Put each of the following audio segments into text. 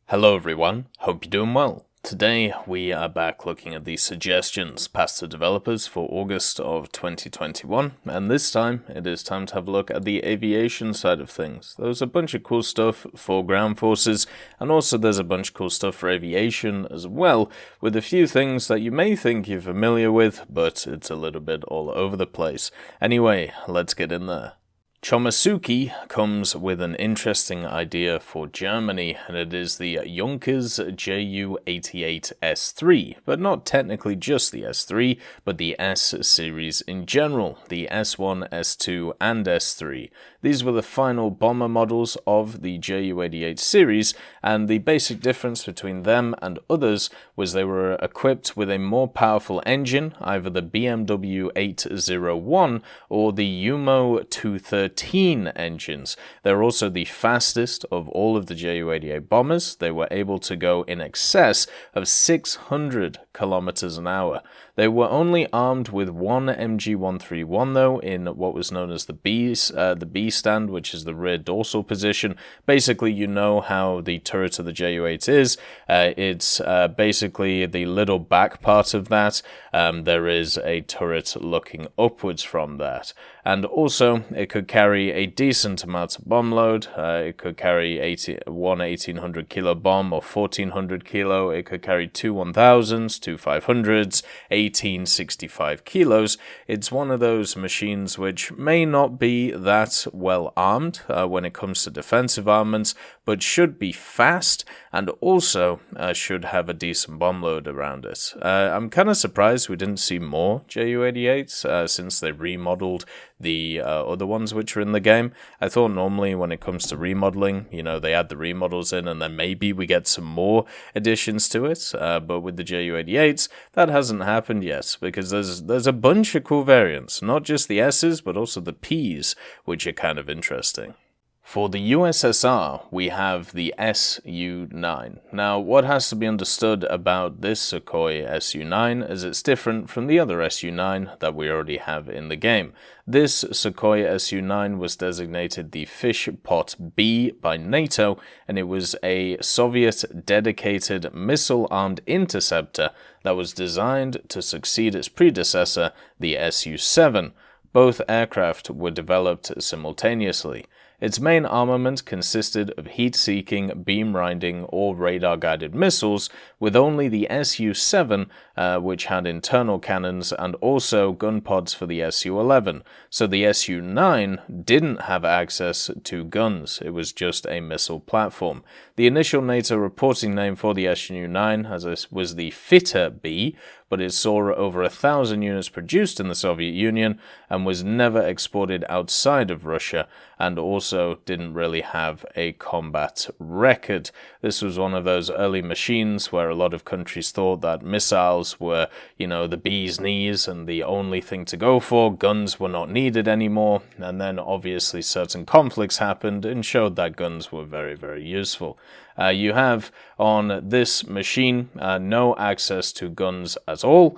Hello everyone, hope you're doing well. Today we are back looking at the suggestions passed to developers for August of 2021, and this time it is time to have a look at the aviation side of things. There's a bunch of cool stuff for ground forces, and also there's a bunch of cool stuff for aviation as well, with a few things that you may think you're familiar with, but it's a little bit all over the place. Anyway, let's get in there. Chomasuki comes with an interesting idea for Germany, and it is the Junkers Ju-88S3, but not technically just the S3, but the S series in general, the S1, S2, and S3. These were the final bomber models of the Ju-88 series, and the basic difference between them and others was they were equipped with a more powerful engine, either the BMW 801 or the Umo 230 engines. They're also the fastest of all of the Ju-88 bombers. They were able to go in excess of 600 kilometers an hour. They were only armed with one MG131 though, in what was known as the B stand, which is the rear dorsal position. Basically, you know how the turret of the Ju-8 is. It's basically the little back part of that. There is a turret looking upwards from that. And also, it could carry a decent amount of bomb load. It could carry one 1800 kilo bomb or 1400 kilo. It could carry two 1000s, two 500s, 1865 kilos. It's one of those machines which may not be that well armed when it comes to defensive armaments, but should be fast and also should have a decent bomb load around it. I'm kind of surprised we didn't see more Ju-88s since they remodeled the other ones which are in the game. I thought normally when it comes to remodeling, you know, they add the remodels in and then maybe we get some more additions to it, but with the Ju-88s, that hasn't happened yet, because there's a bunch of cool variants, not just the S's, but also the P's, which are kind of interesting. For the USSR, we have the Su-9. Now, what has to be understood about this Sukhoi Su-9 is it's different from the other Su-9 that we already have in the game. This Sukhoi Su-9 was designated the Fish Pot B by NATO, and it was a Soviet-dedicated missile-armed interceptor that was designed to succeed its predecessor, the Su-7. Both aircraft were developed simultaneously. Its main armament consisted of heat-seeking, beam-riding, or radar-guided missiles, with only the Su-7, which had internal cannons, and also gun pods for the Su-11. So the Su-9 didn't have access to guns, it was just a missile platform. The initial NATO reporting name for the Su-9 was the Fitter B, but it saw over 1,000 units produced in the Soviet Union and was never exported outside of Russia, and also didn't really have a combat record. This was one of those early machines where a lot of countries thought that missiles were, you know, the bee's knees and the only thing to go for. Guns were not needed anymore, and then obviously certain conflicts happened and showed that guns were very, very useful. You have on this machine no access to guns at all.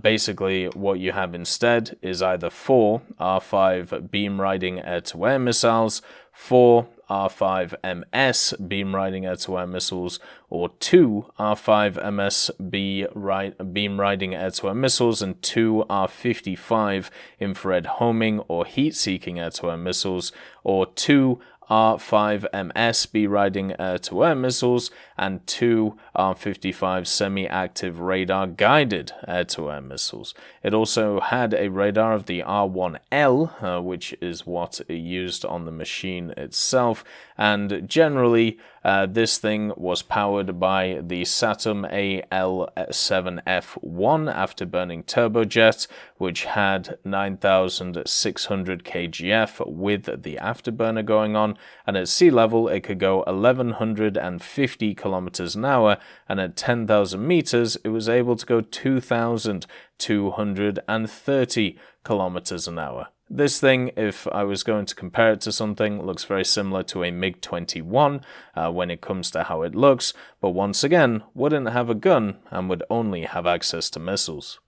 Basically, what you have instead is either 4 R5 beam-riding air-to-air missiles, 4 R5MS beam-riding air-to-air missiles, or 2 R5MS beam-riding air-to-air missiles, and 2 R55 infrared homing or heat-seeking air-to-air missiles, or 2 R5MS beam-riding air-to-air missiles, and 2 R55 semi-active radar-guided air-to-air missiles. It also had a radar of the R1L, which is what it used on the machine itself, and generally this thing was powered by the Saturn AL7F1 afterburning turbojet, which had 9,600 kgf with the afterburner going on, and at sea level it could go 1,150 kilometers an hour, and at 10,000 meters it was able to go 2,230 kilometers an hour. This thing, if I was going to compare it to something, looks very similar to a MiG-21 when it comes to how it looks, but once again, wouldn't have a gun and would only have access to missiles.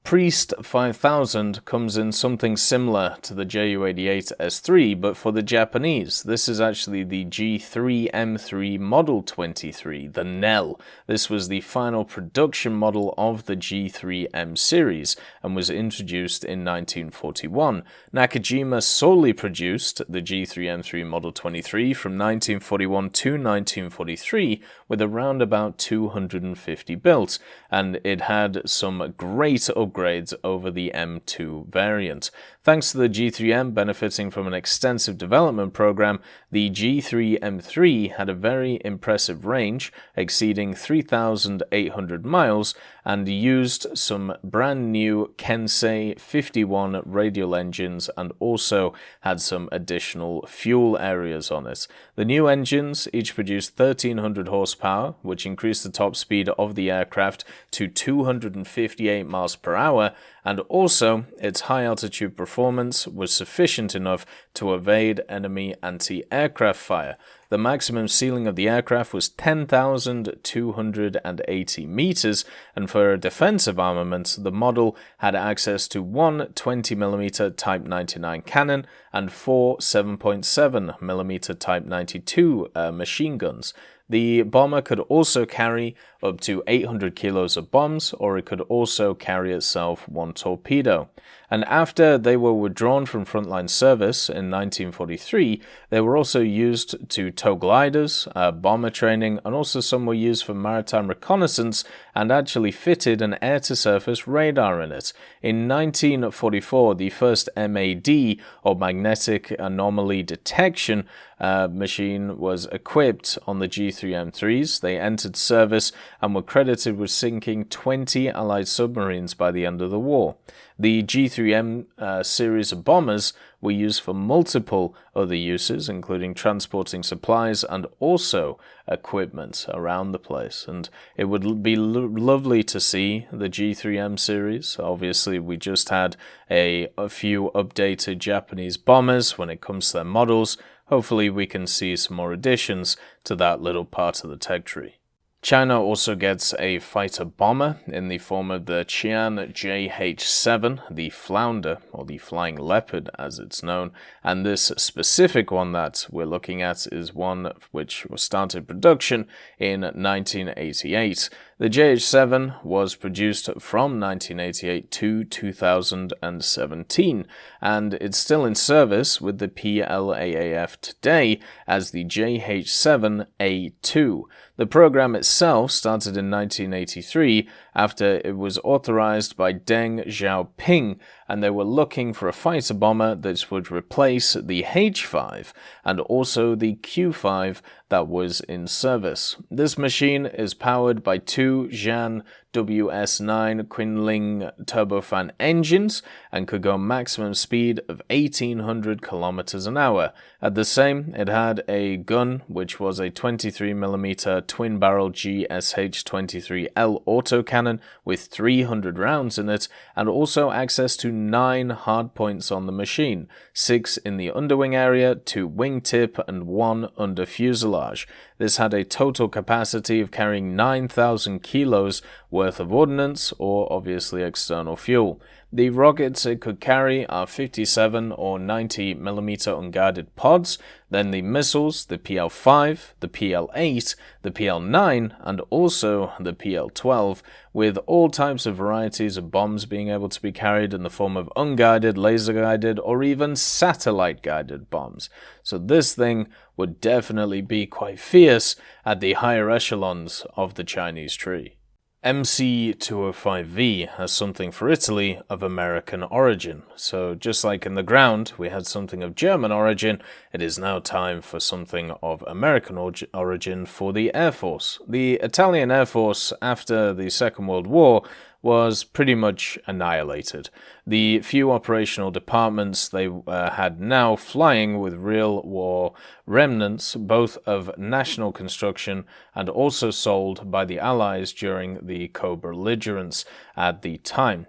Priest 5000 comes in something similar to the Ju-88S3, but for the Japanese. This is actually the G3M3 Model 23, the NEL. This was the final production model of the G3M series and was introduced in 1941. Nakajima solely produced the G3M3 Model 23 from 1941 to 1943 with around about 250 built, and it had some great upgrades over the M2 variant. Thanks to the G3M benefiting from an extensive development program, the G3M3 had a very impressive range, exceeding 3,800 miles, and used some brand new Kensei 51 radial engines and also had some additional fuel areas on it. The new engines each produced 1,300 horsepower, which increased the top speed of the aircraft to 258 miles per hour, and also its high-altitude performance was sufficient enough to evade enemy anti-aircraft fire. The maximum ceiling of the aircraft was 10,280 meters, and for a defensive armament, the model had access to one 20mm Type 99 cannon and four 7.7mm Type 92 machine guns. The bomber could also carry up to 800 kilos of bombs, or it could also carry itself one torpedo. And after they were withdrawn from frontline service in 1943, they were also used to tow gliders, bomber training, and also some were used for maritime reconnaissance and actually fitted an air-to-surface radar in it. In 1944, the first MAD, or magnetic anomaly detection, machine was equipped on the G3M3s. They entered service and were credited with sinking 20 Allied submarines by the end of the war. The G3M series of bombers were used for multiple other uses, including transporting supplies and also equipment around the place. And it would be lovely to see the G3M series. Obviously, we just had a few updated Japanese bombers when it comes to their models. Hopefully, we can see some more additions to that little part of the tech tree. China also gets a fighter bomber in the form of the Xi'an JH-7, the Flounder, or the Flying Leopard as it's known, and this specific one that we're looking at is one which started production in 1988. The JH-7 was produced from 1988 to 2017, and it's still in service with the PLAAF today as the JH-7A2. The program itself started in 1983 after it was authorized by Deng Xiaoping, and they were looking for a fighter bomber that would replace the H-5 and also the Q-5 that was in service. This machine is powered by two Xi'an WS9 Quinling turbofan engines and could go maximum speed of 1,800 kilometers an hour. At the same, it had a gun which was a 23mm twin-barrel GSH-23L autocannon with 300 rounds in it, and also access to 9 hardpoints on the machine, 6 in the underwing area, 2 wingtip, and 1 under fuselage. This had a total capacity of carrying 9,000 kilos worth of ordnance, or obviously external fuel. The rockets it could carry are 57 or 90mm unguided pods, then the missiles, the PL-5, the PL-8, the PL-9, and also the PL-12, with all types of varieties of bombs being able to be carried in the form of unguided, laser-guided, or even satellite-guided bombs. So this thing would definitely be quite fierce at the higher echelons of the Chinese tree. MC-205V has something for Italy of American origin. So just like in the ground we had something of German origin, it is now time for something of American origin for the Air Force. The Italian Air Force after the Second World War was pretty much annihilated. The few operational departments they had now flying with real war remnants, both of national construction and also sold by the Allies during the co-belligerence at the time.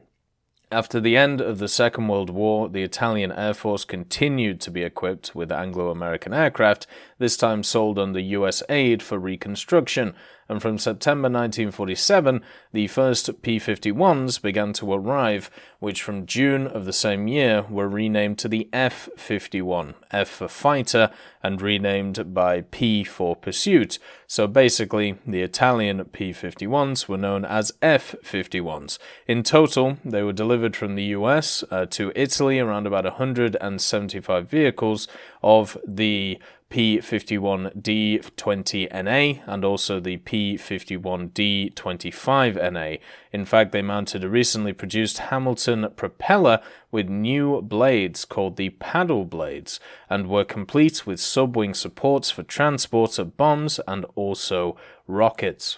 After the end of the Second World War, the Italian Air Force continued to be equipped with Anglo-American aircraft, this time sold under US aid for reconstruction, and from September 1947, the first P-51s began to arrive, which from June of the same year were renamed to the F-51, F for fighter, and renamed by P for pursuit. So basically, the Italian P-51s were known as F-51s. In total, they were delivered from the US to Italy, around about 175 vehicles of the P-51D-20NA and also the P-51D-25NA. In fact, they mounted a recently produced Hamilton propeller with new blades called the paddle blades and were complete with sub-wing supports for transport of bombs and also rockets.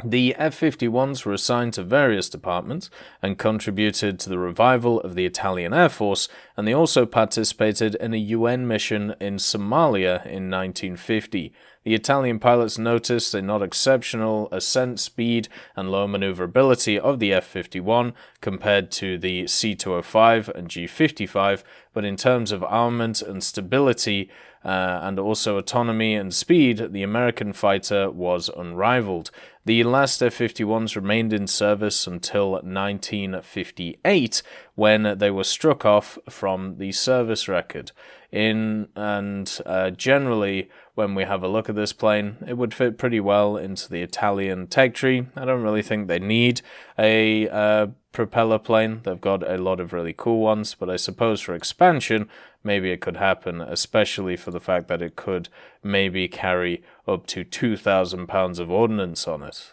The F-51s were assigned to various departments and contributed to the revival of the Italian Air Force, and they also participated in a UN mission in Somalia in 1950. The Italian pilots noticed a not exceptional ascent speed and low maneuverability of the F-51 compared to the C-205 and G-55, but in terms of armament and stability and also autonomy and speed, the American fighter was unrivaled. The last F-51s remained in service until 1958, when they were struck off from the service record. Generally, when we have a look at this plane, it would fit pretty well into the Italian tech tree. I don't really think they need a propeller plane. They've got a lot of really cool ones, but I suppose for expansion, maybe it could happen, especially for the fact that it could maybe carry up to 2,000 pounds of ordnance on it.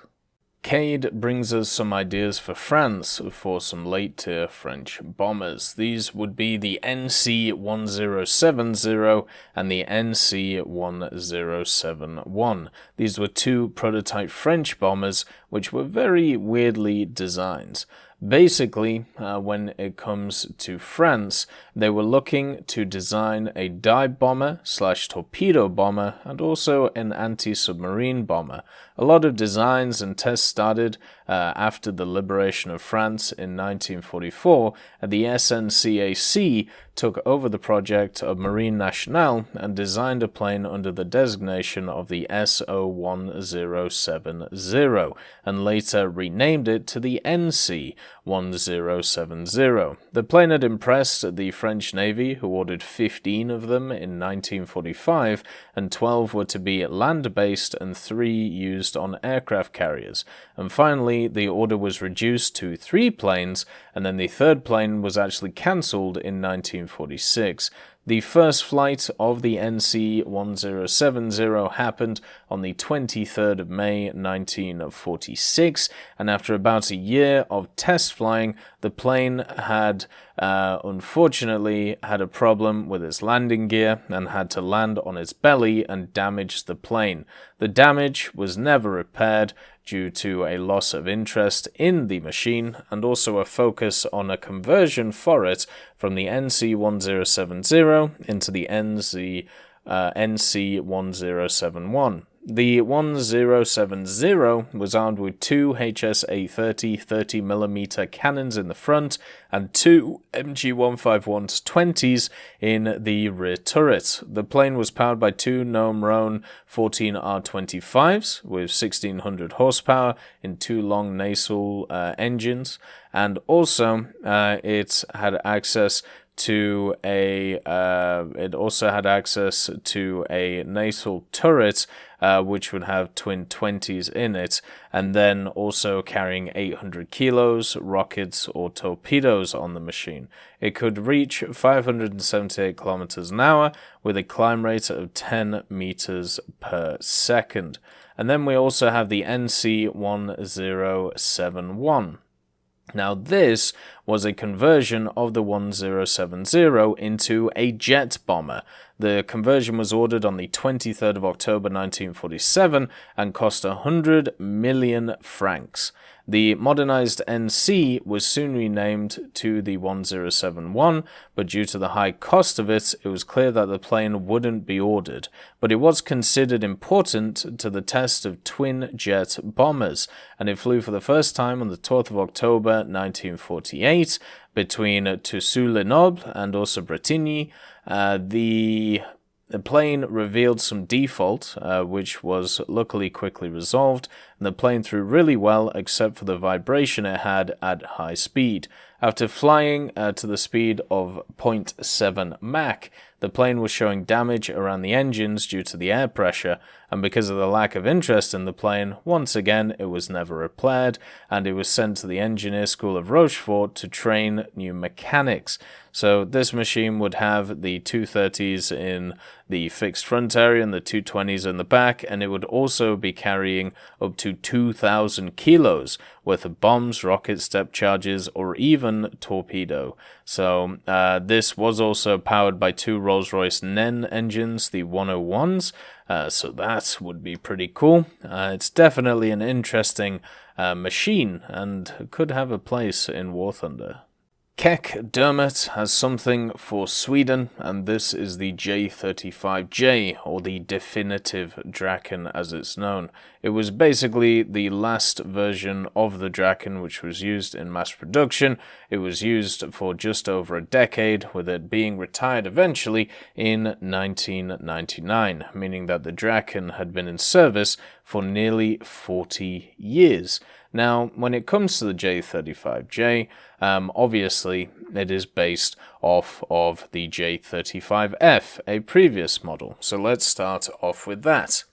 Cade brings us some ideas for France for some late-tier French bombers. These would be the NC-1070 and the NC-1071. These were two prototype French bombers which were very weirdly designed. Basically, when it comes to France, they were looking to design a dive bomber / torpedo bomber and also an anti-submarine bomber. A lot of designs and tests started after the liberation of France in 1944, and the SNCAC took over the project of Marine Nationale and designed a plane under the designation of the SO-1070 and later renamed it to the NC-1070. The plane had impressed the French Navy, who ordered 15 of them in 1945, and 12 were to be land-based and 3 used on aircraft carriers. And finally, the order was reduced to 3 planes, and then the third plane was actually cancelled in 1946. The first flight of the NC-1070 happened on the 23rd of May 1946, and after about a year of test flying, the plane had unfortunately had a problem with its landing gear and had to land on its belly and damaged the plane. The damage was never repaired due to a loss of interest in the machine and also a focus on a conversion for it from the NC-1070 into the NC-1071. The 1070 was armed with 2 HSA-30 30mm cannons in the front and 2 MG-151-20s in the rear turret. The plane was powered by 2 Gnome-Roan 14R25s with 1600 horsepower in 2 long nacelle engines, and also it had access to a nacelle turret which would have twin 20s in it, and then also carrying 800 kilos, rockets or torpedoes on the machine. It could reach 578 kilometers an hour with a climb rate of 10 meters per second. And then we also have the NC-1071. Now this was a conversion of the 1070 into a jet bomber. The conversion was ordered on the 23rd of October 1947 and cost 100 million francs. The modernized NC was soon renamed to the 1071, but due to the high cost of it, it was clear that the plane wouldn't be ordered. But it was considered important to the test of twin-jet bombers, and it flew for the first time on the 12th of October 1948 between Toussus-les-Nobles and also Bretigny. The plane revealed some default, which was luckily quickly resolved, and the plane flew really well except for the vibration it had at high speed. After flying to the speed of 0.7 Mach, the plane was showing damage around the engines due to the air pressure, and because of the lack of interest in the plane, once again it was never repaired, and it was sent to the Engineer School of Rochefort to train new mechanics. So this machine would have the 230s in the fixed front area and the 220s in the back, and it would also be carrying up to 2,000 kilos worth of bombs, rocket step charges, or even torpedo. So this was also powered by two Rolls-Royce NEN engines, the 101s, so that would be pretty cool. It's definitely an interesting machine and could have a place in War Thunder. Keck Dermot has something for Sweden, and this is the J-35J, or the definitive Draken as it's known. It was basically the last version of the Draken which was used in mass production. It was used for just over a decade, with it being retired eventually in 1999, meaning that the Draken had been in service for nearly 40 years. Now, when it comes to the J-35J, obviously it is based off of the J-35F, a previous model. So let's start off with that.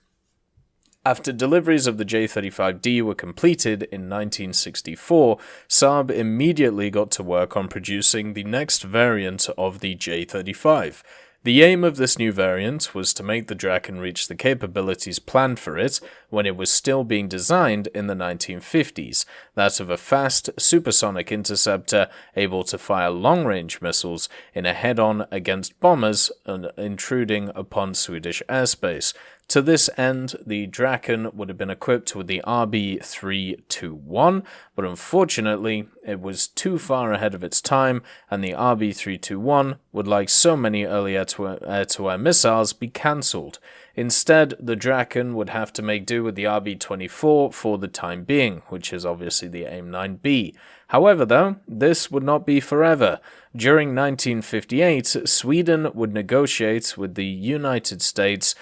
After deliveries of the J-35D were completed in 1964, Saab immediately got to work on producing the next variant of the J-35. The aim of this new variant was to make the Draken reach the capabilities planned for it when it was still being designed in the 1950s, that of a fast, supersonic interceptor able to fire long-range missiles in a head-on against bombers intruding upon Swedish airspace. To this end, the Draken would have been equipped with the RB321, but unfortunately, it was too far ahead of its time, and the RB321 would, like so many early air-to-air missiles, be cancelled. Instead, the Draken would have to make do with the RB24 for the time being, which is obviously the AIM-9B. However, though, this would not be forever. During 1958, Sweden would negotiate with the United States,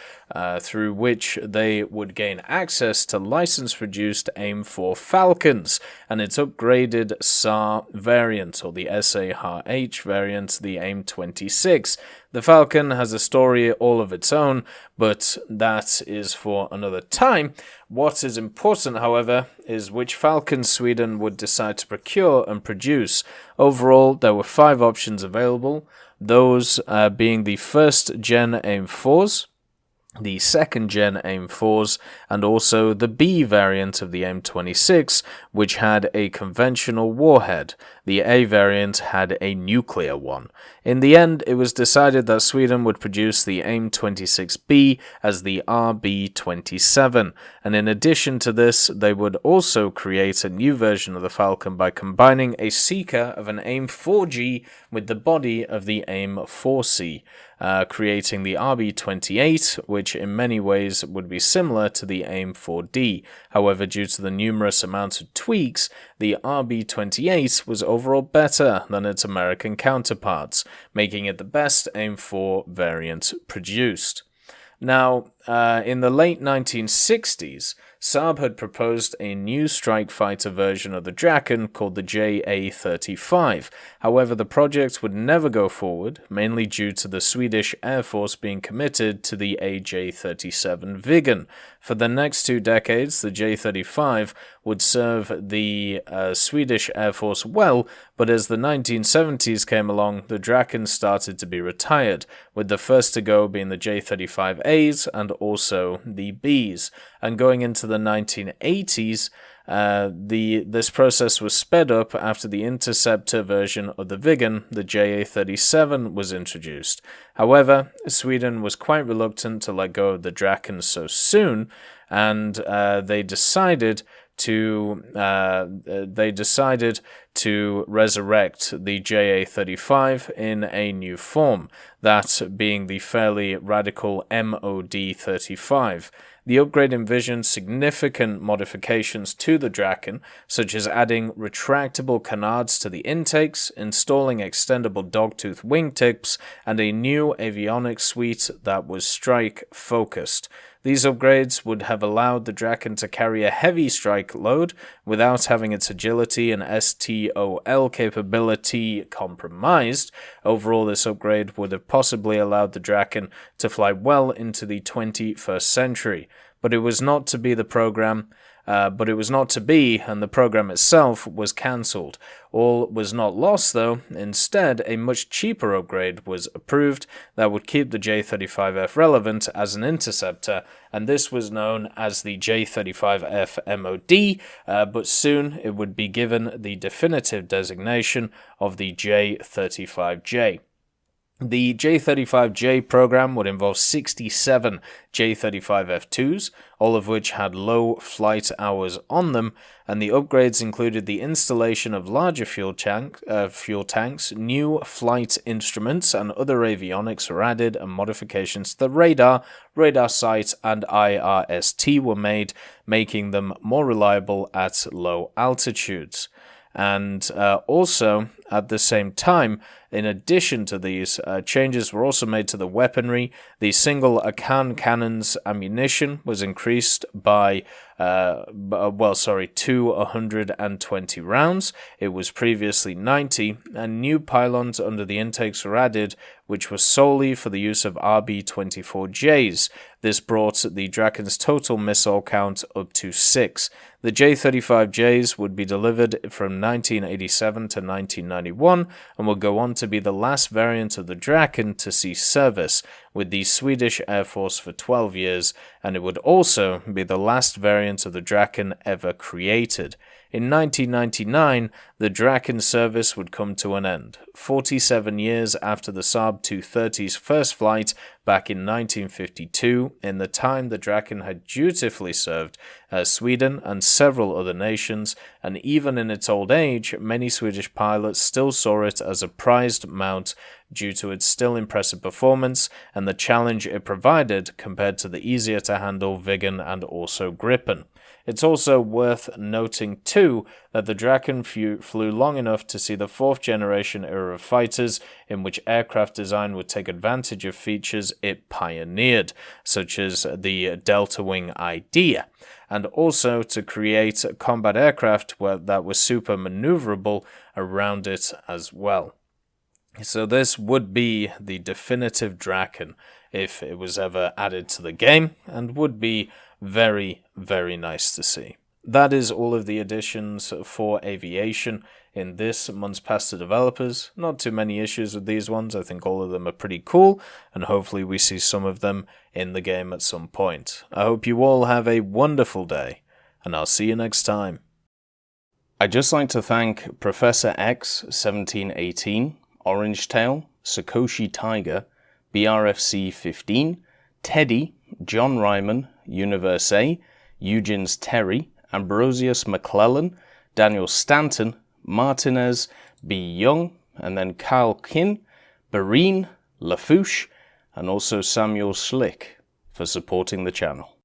through which they would gain access to license-produced AIM-4 Falcons and its upgraded SAR variant, or the SARH variant, the AIM-26. The Falcon has a story all of its own, but that is for another time. What is important, however, is which Falcons Sweden would decide to procure and produce. Overall, there were 5 options available, those being the first-gen AIM-4s, the second-gen AIM-4s, and also the B variant of the AIM-26, which had a conventional warhead. The A variant had a nuclear one. In the end, it was decided that Sweden would produce the AIM-26B as the RB-27, and in addition to this, they would also create a new version of the Falcon by combining a seeker of an AIM-4G with the body of the AIM-4C. Creating the RB-28, which in many ways would be similar to the AIM-4D. However, due to the numerous amounts of tweaks, the RB-28 was overall better than its American counterparts, making it the best AIM-4 variant produced. Now, in the late 1960s, Saab had proposed a new strike fighter version of the Draken called the JA-35. However, the project would never go forward, mainly due to the Swedish Air Force being committed to the AJ-37 Viggen. For the next 2 decades, the J-35 would serve the Swedish Air Force well, but as the 1970s came along, the Draken started to be retired, with the first to go being the J-35As and also the Bs. And going into the 1980s, This process was sped up after the interceptor version of the Viggen, the JA-37, was introduced. However, Sweden was quite reluctant to let go of the Draken so soon, and they decided to resurrect the JA-35 in a new form, that being the fairly radical MOD-35. The upgrade envisioned significant modifications to the Draken, such as adding retractable canards to the intakes, installing extendable dogtooth wingtips, and a new avionics suite that was strike-focused. These upgrades would have allowed the Draken to carry a heavy strike load without having its agility and STOL capability compromised. Overall, this upgrade would have possibly allowed the Draken to fly well into the 21st century. But it was not to be, and the program itself was cancelled. All was not lost, though. Instead, a much cheaper upgrade was approved that would keep the J-35F relevant as an interceptor, and this was known as the J-35F MOD, but soon it would be given the definitive designation of the J-35J. The J-35J program would involve 67 J-35F2s, all of which had low flight hours on them, and the upgrades included the installation of larger fuel tanks, new flight instruments, and other avionics were added, and modifications to the radar sight, and IRST were made, making them more reliable at low altitudes. And also, at the same time, in addition to these, changes were also made to the weaponry. The single Akan cannon's ammunition was increased to 120 rounds. It was previously 90, and new pylons under the intakes were added, which was solely for the use of RB-24Js. This brought the Draken's total missile count up to 6. The J-35Js would be delivered from 1987 to 1991 and will go on to be the last variant of the Draken to see service with the Swedish Air Force for 12 years, and it would also be the last variant of the Draken ever created. In 1999, the Draken service would come to an end, 47 years after the Saab 230's first flight back in 1952. In the time, the Draken had dutifully served Sweden and several other nations, and even in its old age, many Swedish pilots still saw it as a prized mount due to its still impressive performance and the challenge it provided compared to the easier-to-handle Viggen and also Gripen. It's also worth noting, too, that the Draken flew long enough to see the fourth-generation era of fighters, in which aircraft design would take advantage of features it pioneered, such as the Delta Wing idea, and also to create combat aircraft that were super maneuverable around it as well. So this would be the definitive Draken if it was ever added to the game, and would be very, very nice to see. That is all of the additions for Aviation in this month's Pass to Developers. Not too many issues with these ones. I think all of them are pretty cool, and hopefully we see some of them in the game at some point. I hope you all have a wonderful day, and I'll see you next time. I'd just like to thank Professor X 1718, Orangetail, Sakoshi Tiger, BRFC 15, Teddy, John Ryman, Universe A, Eugens Terry, Ambrosius McClellan, Daniel Stanton, Martinez, B. Young, and then Kyle Kin, Barine, Lafouche, and also Samuel Schlick for supporting the channel.